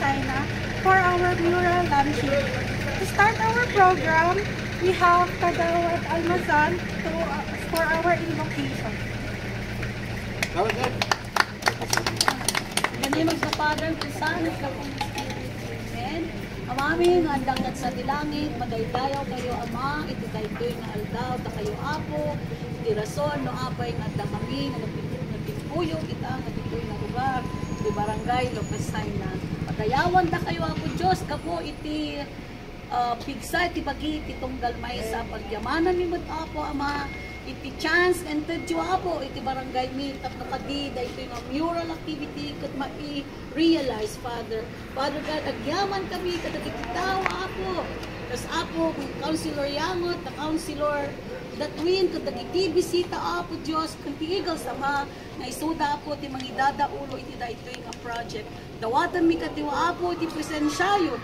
Lucena for our mural launching. To start our program, we have Kadawat Almazan for our invocation. Ganyan magsapadan kung saan ka kung Amen. Amaming andang sa dilangit, madaydayaw kayo ama, iti daytoy nga aldaw, ta kayo apo, iti rason no apay nga andang kami, nga nagpipuyog kita, nga ditoy na lugar, iti barangay, Lucena. Padayawan ta kayo ako Diyos, kapo iti pigsa, iti bagi, iti tunggal may sa pagyamanan ni apo ama, iti chance and to apo iti barangay mi tapno kadi daytoy nga mural activity ket mai-realize Father God agyaman kami kadagiti tao apo kas apo Councilor Yangot na Councilor Datwin kadagiti bisita apo Dios kunti Eagles ama nga isuda apo ti mangidada ulo iti daytoy nga project dawatan mi katiwa apo iti presensyayo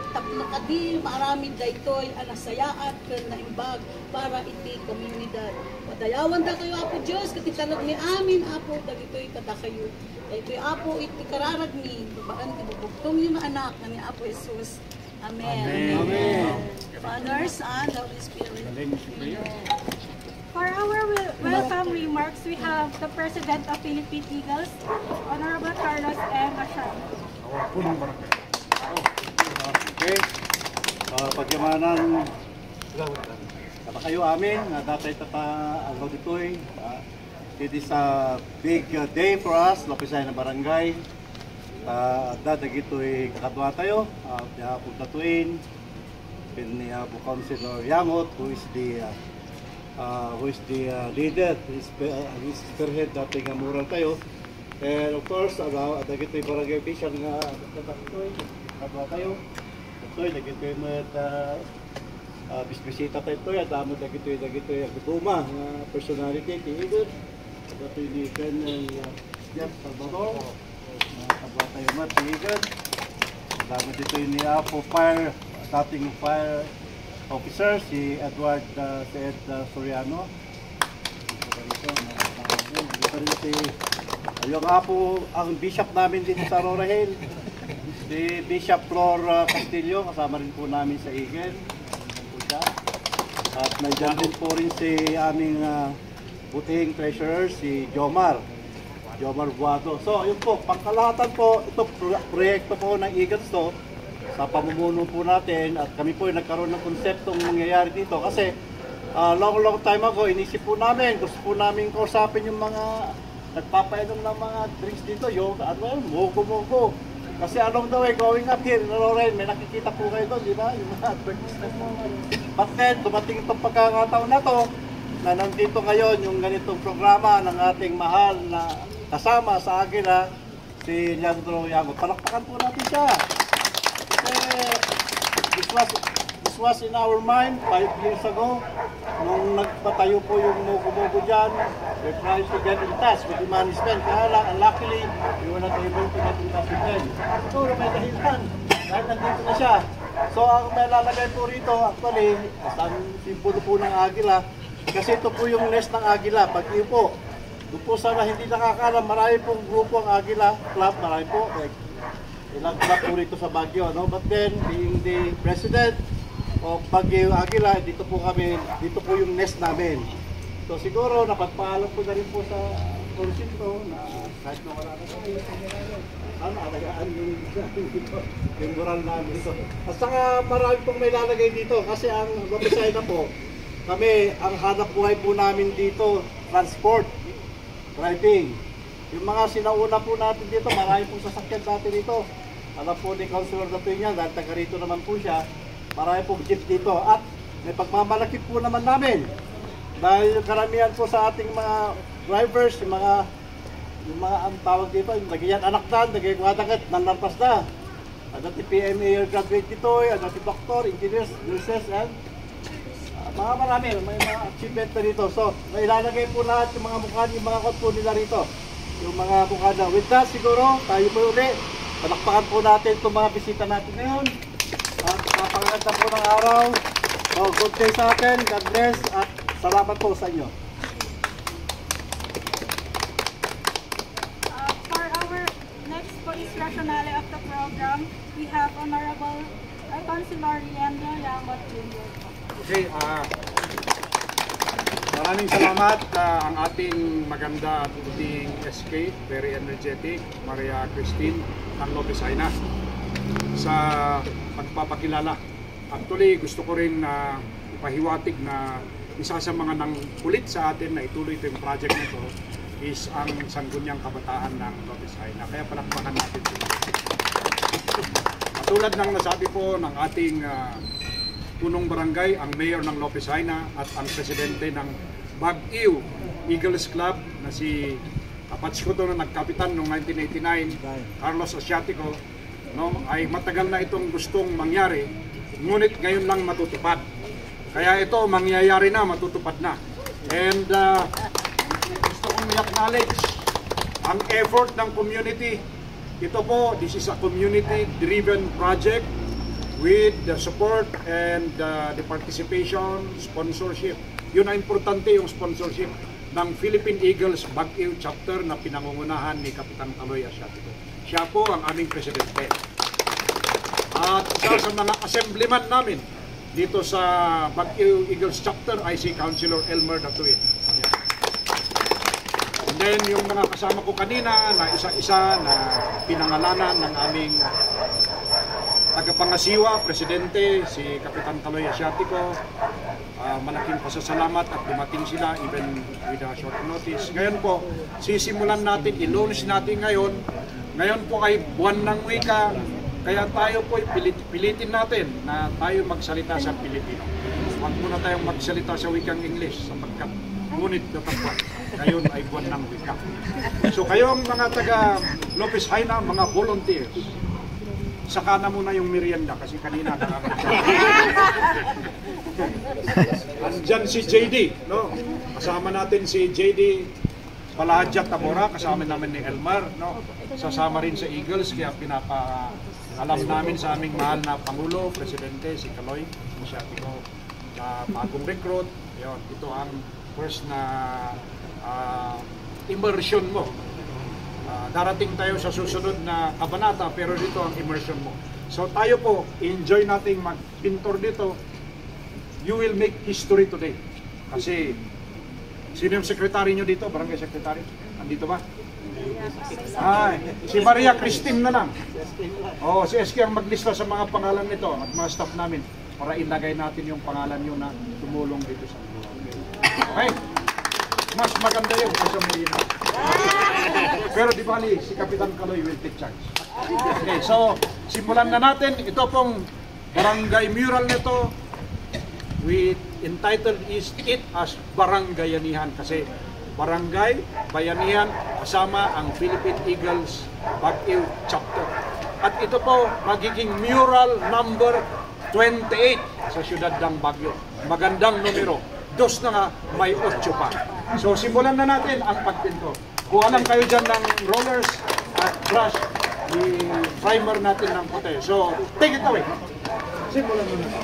tapno kadi marami daytoy anasayaat ken naimbag para iti komunidad. Padayawan ta kayo apo Dios ket itanod ni amin apo dagitoy kada kayo. Daytoy apo iti kararag ni babaan ti bubugtong yung anak ni Apo Jesus. Amen. Amen. Amen. Father, Son, Holy Spirit. For our welcome remarks, we have the President of Philippine Eagles, Honorable Carlos M. Ashan. Okay. Pagyamanan kata kayo amin datay tata ang ditoy. It is a big day for us, Lucena Barangay. Dagitoy kakatwa tayo. Diapog Datwin, ni Apo Councilor Yangot, who is the leader, his spearhead dating mural tayo. And of course, dagitoy barangay official nga datoy kakatwa tayo. Datoy dagitoy met bisbisita tayo at damo dagitoy ang guma personality ti Igor. Datoy ni Ken Jeff Salvador. Kakatwa tayo mat ti Igor. Damo ditoy ni Apo Fire, dating fire officer si Edward Soriano. Dito rin si yung Apo ang bishop namin dito sa Aurora Hill. Si Bishop Flor Castillo, kasama rin po namin sa Eagle. At nandiyan din po rin si aming butihing treasurer, si Jomar Buado. So, yun po, pangkalahatan po, ito proyekto po ng Eagles to, sa pamumuno po natin, at kami po ay nagkaroon ng konseptong mangyayari dito. Kasi, long time ago, inisip po namin, gusto po namin kausapin yung mga nagpapainom ng mga drinks dito, yung mogo. Kasi along the way, going up here in Lorraine, may nakikita po kayo doon, di ba? Yung mga advertisement mo. But then, dumating itong pagkakataon na to, na nandito ngayon yung ganitong programa ng ating mahal na kasama sa Agila, si Leandro Yangot. Palakpakan po natin siya. Kasi this was in our mind 5 years ago, nung nagpatayo po yung mogo dyan. We're trying to get in touch with the management. Kaya lang, unluckily, we were not able to get in touch with them. Siguro may dahilan, dahil nandito na siya. So, ang may lalagay po rito, actually, ang simbolo po ng Agila, kasi ito po yung nest ng Agila. Pag iyo po, doon po sana hindi nakakalam, marami pong grupo ang Agila Club, marami po. Ilang club po rito sa Baguio, no? But then, being the president of Baguio Agila, dito po kami, dito po yung nest namin. So siguro napagpaalam ko na rin po sa konsinto na kahit na wala na kami, alagaan yung moral namin dito. At saka marami pong may lalagay dito kasi ang Lucena po, kami, ang hanap buhay po namin dito, transport, driving. Yung mga sinauna po natin dito, marami pong sasakyan natin dito. Alam po ni Councilor Datwin yan, dahil taga rito naman po siya, marami pong jeep dito. At may pagmamalaki po naman namin. Dahil karamihan po sa ating mga drivers, yung mga ang tawag dito, yung nagyan anak na, nagyan kadagat, nanarpas na. Ada ti PMA graduate dito, ada ti doctor, engineers, nurses, and mga marami, may mga achievement na dito. So, may ilalagay po lahat yung mga mukha, yung mga kot po nila rito. Yung mga mukha na. With that, siguro, tayo po ulit. Palakpakan po natin itong mga bisita natin ngayon. At napakaganda po ng araw. So, good day sa atin. God bless. At salamat po sa inyo. For our next po is rationale of the program. program, we have Honorable Councilor Leandro Lamot Jr. Okay, maraming salamat ang ating maganda at puting SK, very energetic, Maria Christine ng Lopez Haina sa pagpapakilala. Actually, gusto ko rin ipahiwatig na isa sa mga nang kulit sa atin na ituloy ito yung project na ito is ang Sangguniang Kabataan ng Lopez Haina. Kaya palakpakan natin sila. Katulad ng nasabi po ng ating punong barangay, ang mayor ng Lopez Haina at ang presidente ng Baguio Eagles Club na si kapatid ko na nagkapitan noong 1989, Carlos Asiatico, no, ay matagal na itong gustong mangyari, ngunit ngayon lang matutupad. Kaya ito mangyayari na, matutupad na. And gusto kong i-acknowledge ang effort ng community. Ito po, this is a community-driven project with the support and the participation, sponsorship. Yun ang importante, yung sponsorship ng Philippine Eagles Baguio chapter na pinangungunahan ni Kapitan Kaloy Asiatico. Siya po ang aming presidente. At isa sa mga assemblyman namin dito sa Baguio Eagles chapter ay si Councilor Elmer Datuin. And then yung mga kasama ko kanina na isa-isa na pinangalanan ng aming tagapangasiwa, presidente, si Kapitan Kaloy Asiatico. Malaking pasasalamat at dumating sila even with a short notice. Ngayon po, sisimulan natin, i-launch natin ngayon. Ngayon po ay buwan ng wika, kaya tayo po pilitin natin na tayo magsalita sa Pilipino. Huwag muna tayong magsalita sa wikang English sapagkat ngunit datapwan. Ngayon ay buwan ng wika. So kayong mga taga Lopez Haina, mga volunteers, saka na muna yung merienda kasi kanina andyan si JD, no? Kasama natin si JD Palahadjat Tabora, kasama namin ni Elmar, no? Sasama rin sa Eagles, kaya pinapaalam namin sa aming mahal na Pangulo, Presidente, si Kaloy Asiatico, bagong recruit. Yun, ito ang first na immersion mo. Darating tayo sa susunod na kabanata, pero dito ang immersion mo. So tayo po, enjoy nating mag-pintor dito. You will make history today. Kasi, sino yung sekretary nyo dito? Barangay secretary? Andito ba? Si Maria Christine na lang. Si SK ang maglista sa mga pangalan nito at mga staff namin para ilagay natin yung pangalan nyo na tumulong dito sa mga. Okay? Mas maganda yung sa Marina. Pero di bali, si Kapitan Kaloy will take charge. Okay, so simulan na natin. Ito pong barangay mural nito. We entitled it as Barangayanihan kasi barangay, bayanihan, kasama ang Philippine Eagles Baguio chapter. At ito po magiging mural number 28 sa siyudad ng Baguio. Magandang numero. Dos na nga, may 8 pa. So simulan na natin ang pagpinto. Kuha lang kayo dyan ng rollers at brush. I-primer natin ng puti. So, take it away. Simulan na natin.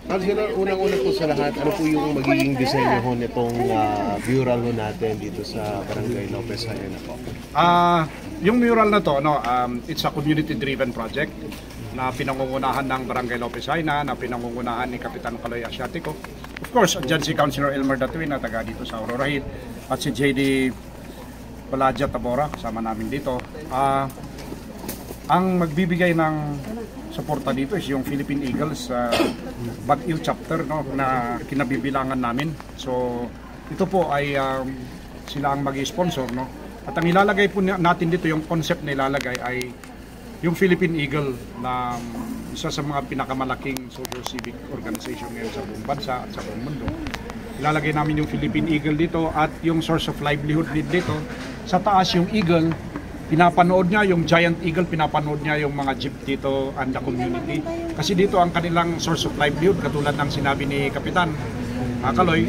Councilor, unang-una po sa lahat, ano po yung magiging disenyo ho nitong mural ho natin dito sa Barangay Lopez Haina po? Yung mural na to, it's a community-driven project na pinangungunahan ng Barangay Lopez Haina, na pinangungunahan ni Kapitan Kaloy Asiatico. Of course, andyan si Councilor Elmer Datuin na taga dito sa Aurora Hill at si JD Palahadjat Tabora, kasama namin dito. Ang magbibigay ng suporta dito is yung Philippine Eagles Baguio chapter, no, na kinabibilangan namin. So ito po ay sila ang mag-sponsor, no. At ang ilalagay po natin dito, yung concept na ilalagay ay yung Philippine Eagle na isa sa mga pinakamalaking social civic organization ngayon sa buong bansa at sa buong mundo. Ilalagay namin yung Philippine Eagle dito at yung source of livelihood dito. Sa taas yung eagle, pinapanood niya yung giant eagle, pinapanood niya yung mga jeep dito and the community. Kasi dito ang kanilang source of livelihood, katulad ng sinabi ni Kapitan Kaloy,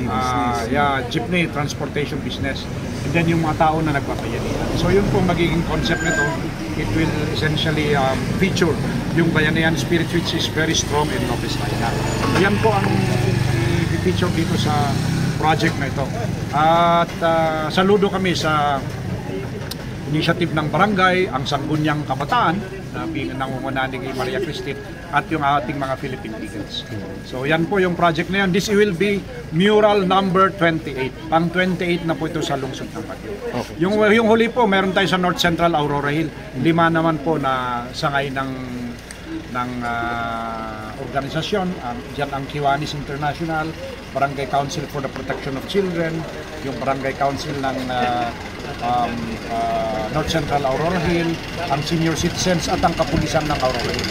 jeepney transportation business. And then yung mga tao na nagpapayanihan. So yun po magiging concept nito. It will essentially feature yung bayanihan spirit which is very strong in Lopez Haina. Yan po ang i-feature dito sa project na ito. At saludo kami sa initiative ng barangay, ang Sangguniang Kabataan na pinangungunahan ni Maria Cristin at yung ating mga Philippine Eagles. So yan po yung project na yan. This will be mural number 28. Pang 28 na po ito sa lungsod ng Baguio. Okay. Yung huli po, meron tayo sa North Central Aurora Hill. 5 naman po na sangay ng organisasyon. Diyan ang Kiwanis International, Barangay Council for the Protection of Children, yung Barangay Council ng North Central Aurora Hill, ang Senior Citizens at ang Kapulisan ng Aurora Hill.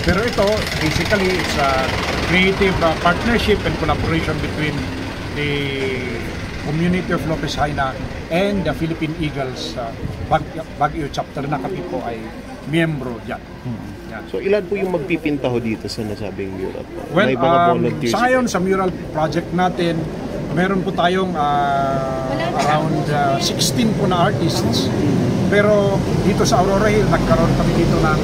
Pero ito, basically, it's a creative partnership and collaboration between the community of Lopez Haina and the Philippine Eagles Baguio chapter na kami po ay miyembro dyan. Yan. So ilan po yung magpipinta ho dito sa nasabing mural po? Well, May mga volunteers. sa ngayon sa mural project natin, meron po tayong around 16 po na artists. Pero dito sa Aurora Hill, nagkaroon kami dito ng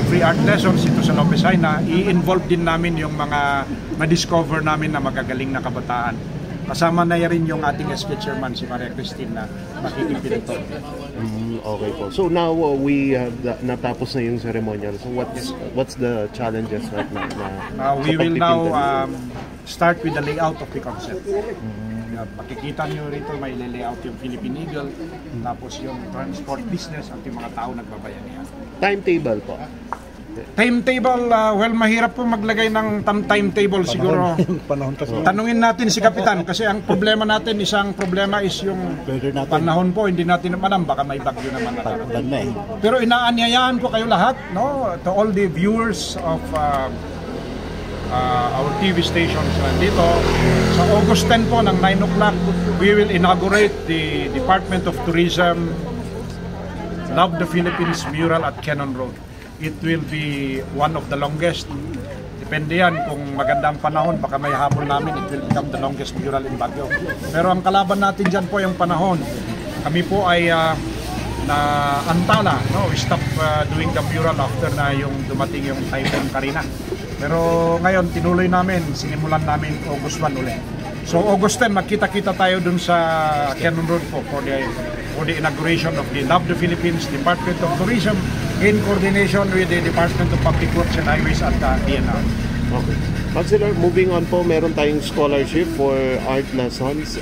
free art lessons dito sa Lopez Haina. I-involve din namin yung mga na-discover namin na magagaling na kabataan. Kasama na rin yung ating SK chairman, si Maria Cristin, na makikipinto. Okay po. So now we have natapos na yung ceremonial. So what's the challenges right now? We will now start with the layout of the concept. Makikita nyo rito may layout yung Philippine Eagle, tapos yung transport business at yung mga tao nagbabayanihan. Timetable po. Timetable, well, mahirap po maglagay ng timetable siguro. Tanungin natin si Kapitan kasi ang problema natin, isang problema is yung panahon po, hindi natin alam, baka may bagyo naman natin. Pero inaanyayahan ko kayo lahat, no, to all the viewers of our TV stations dito. Sa August 10 po ng 9 o'clock, we will inaugurate the Department of Tourism Love the Philippines mural at Cannon Road. It will be one of the longest. Depende yan kung magandang panahon, baka may habol namin, it will become the longest mural in Baguio. Pero ang kalaban natin dyan po yung panahon. Kami po ay naantala, no? We stopped doing the mural after na yung dumating yung Typhoon Karina. Pero ngayon, tinuloy namin, sinimulan namin August 1 ulit. So August 10, magkita-kita tayo dun sa Cannon Road po for the inauguration of the Love the Philippines Department of Tourism in coordination with the Department of Public Works and Highways at DNR. Okay. Councilor, moving on po, meron tayong scholarship for art lessons.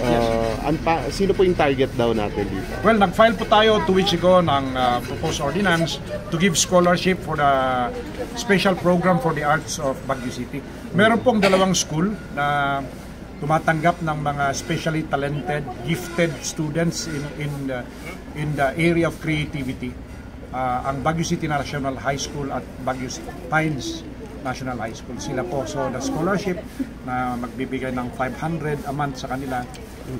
Sino po yung target daw natin dito? Well, nag-file po tayo 2 weeks ago ng proposed ordinance to give scholarship for the special program for the arts of Baguio City. Meron pong 2 school na tumatanggap ng mga specially talented, gifted students in the area of creativity. Ang Baguio City National High School at Baguio Pines National High School. Sila po. So the scholarship na magbibigay ng 500 a month sa kanila,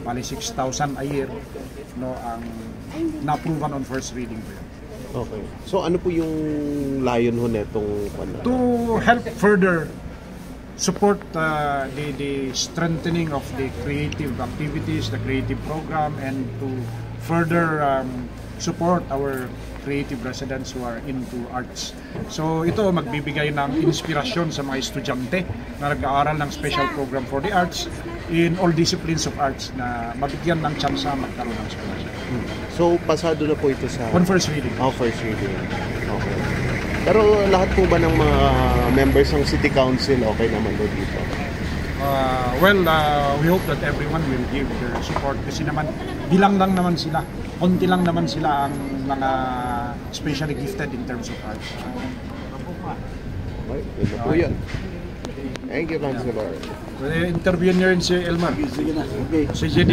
bali 6,000 a year, no, ang na-approval on first reading po yun. Okay. So ano po yung layon ho netong to help further support the strengthening of the creative activities, the creative program, and to further support our creative residents who are into arts. So ito magbibigay ng inspirasyon sa mga estudyante na nag-aaral ng special program for the arts in all disciplines of arts na mabigyan ng tsansa magkaroon ng scholarship. So pasado na po ito sa on first reading. Oh, first reading. Okay. Pero lahat po ba ng mga members ng City Council okay naman po dito? We hope that everyone will give their support kasi naman bilang lang naman sila, konti lang naman sila ang mga specially gifted in terms of arts. Okay, yun na po yan. Thank you, Councilor. Interview niyo rin si Elmar. Sige na. Okay. Si JD.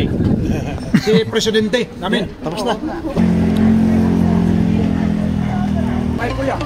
Si Presidente namin. Tapos na. Ay, kuya.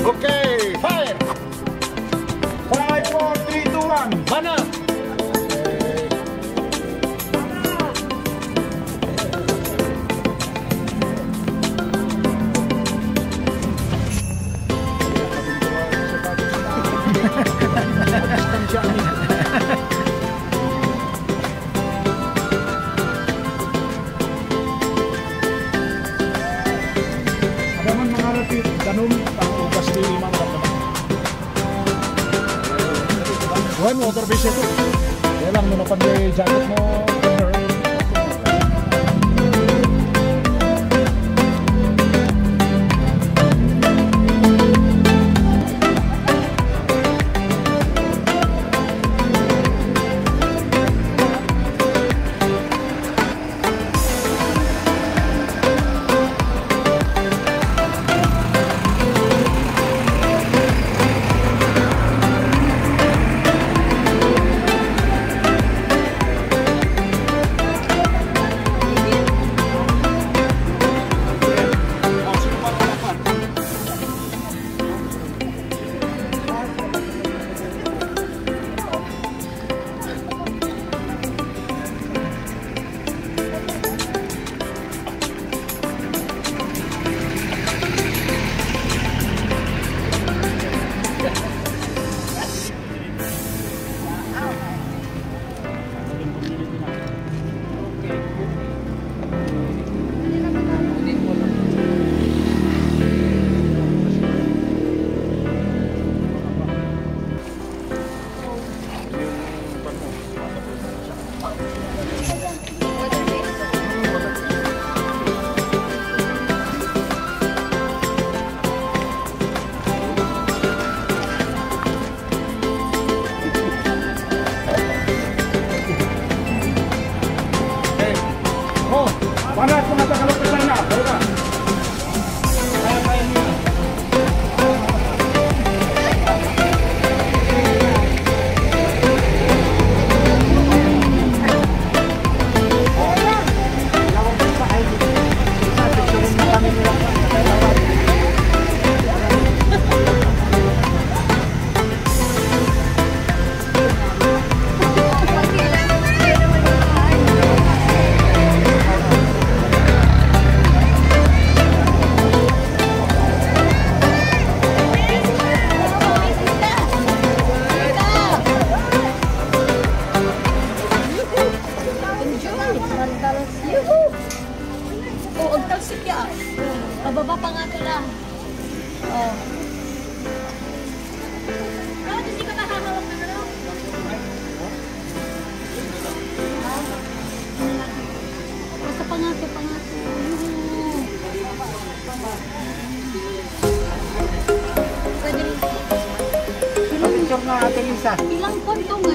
Okay, fire! 5, 4, 3, 2, 1, banner! service ito. Kaya lang, nung napag may jacket mo, partner, Panas kung natagalog ka sana, balikan. Kaya niya. Oh, ang talsik ya. Pababa pa nga ito lang. Oh. Bakit hindi ka nakahawak na ano? Basta pa nga ito, pa nga ito. Pwede rin. Picture na Ate Lisa. Ilang kwan to nga